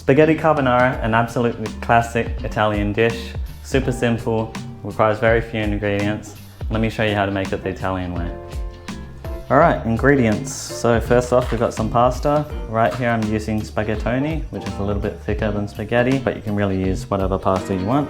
Spaghetti carbonara, an absolutely classic Italian dish. Super simple, requires very few ingredients. Let me show you how to make it the Italian way. Alright, ingredients. So first off, we've got some pasta. Right here I'm using spaghettoni, which is a little bit thicker than spaghetti, but you can really use whatever pasta you want.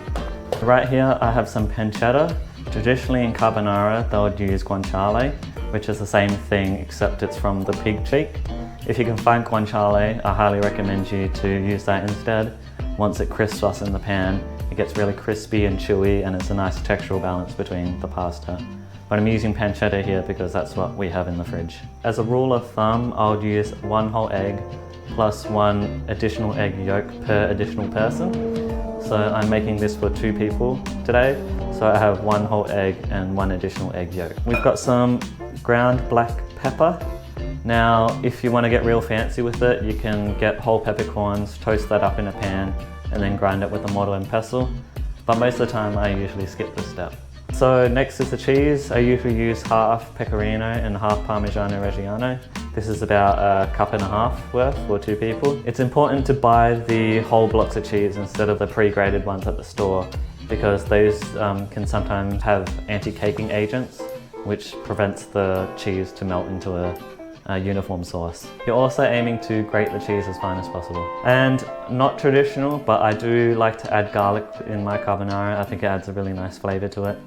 Right here I have some pancetta. Traditionally in carbonara they would use guanciale, which is the same thing except it's from the pig cheek. If you can find guanciale, I highly recommend you to use that instead. Once it crisps us in the pan, it gets really crispy and chewy and it's a nice textural balance between the pasta. But I'm using pancetta here because that's what we have in the fridge. As a rule of thumb, I would use 1 whole egg plus 1 additional egg yolk per additional person. So I'm making this for 2 people today. So I have 1 whole egg and 1 additional egg yolk. We've got some ground black pepper. Now, if you want to get real fancy with it, you can get whole peppercorns, toast that up in a pan, and then grind it with a mortar and pestle. But most of the time, I usually skip this step. So next is the cheese. I usually use half Pecorino and half Parmagiano Reggiano. This is about 1.5 cups worth for 2 people. It's important to buy the whole blocks of cheese instead of the pre-grated ones at the store, because those can sometimes have anti-caking agents, which prevents the cheese to melt into a uniform sauce. You're also aiming to grate the cheese as fine as possible. And not traditional, but I do like to add garlic in my carbonara. I think it adds a really nice flavor to it.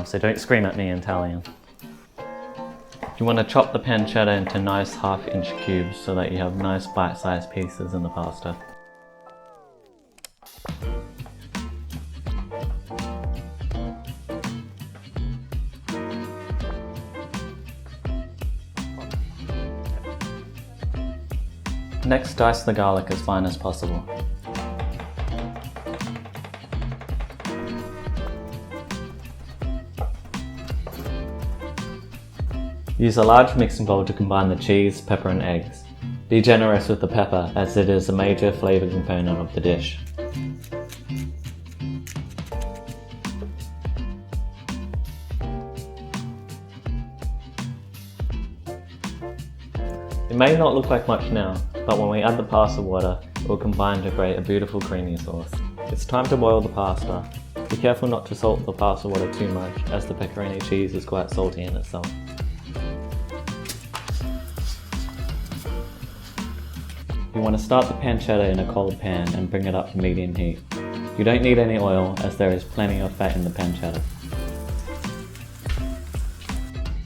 So don't scream at me in Italian. You want to chop the pancetta into nice 1/2-inch cubes so that you have nice bite-sized pieces in the pasta. Next, dice the garlic as fine as possible. Use a large mixing bowl to combine the cheese, pepper and eggs. Be generous with the pepper as it is a major flavour component of the dish. It may not look like much now, but when we add the pasta water, it will combine to create a beautiful creamy sauce. It's time to boil the pasta. Be careful not to salt the pasta water too much, as the pepperoni cheese is quite salty in itself. You want to start the pancetta in a cold pan and bring it up to medium heat. You don't need any oil, as there is plenty of fat in the pancetta.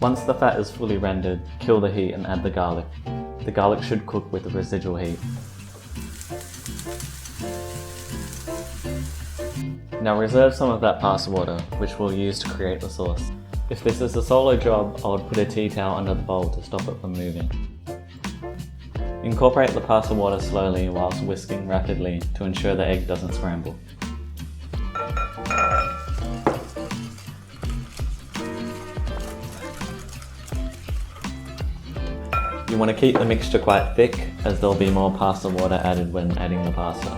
Once the fat is fully rendered, kill the heat and add the garlic. The garlic should cook with the residual heat. Now reserve some of that pasta water, which we'll use to create the sauce. If this is a solo job, I would put a tea towel under the bowl to stop it from moving. Incorporate the pasta water slowly whilst whisking rapidly to ensure the egg doesn't scramble. You want to keep the mixture quite thick, as there will be more pasta water added when adding the pasta.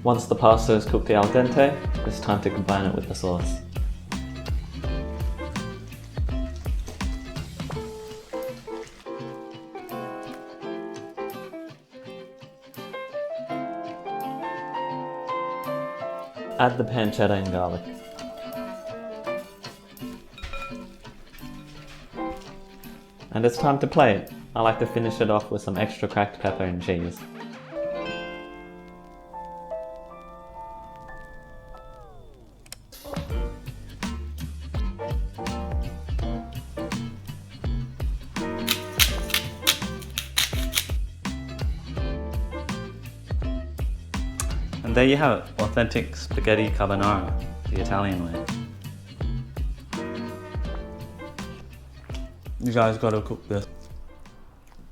Once the pasta is cooked al dente, it's time to combine it with the sauce. Add the pancetta and garlic. And it's time to plate. I like to finish it off with some extra cracked pepper and cheese. And there you have it, authentic spaghetti carbonara, the Italian way. You guys gotta cook this.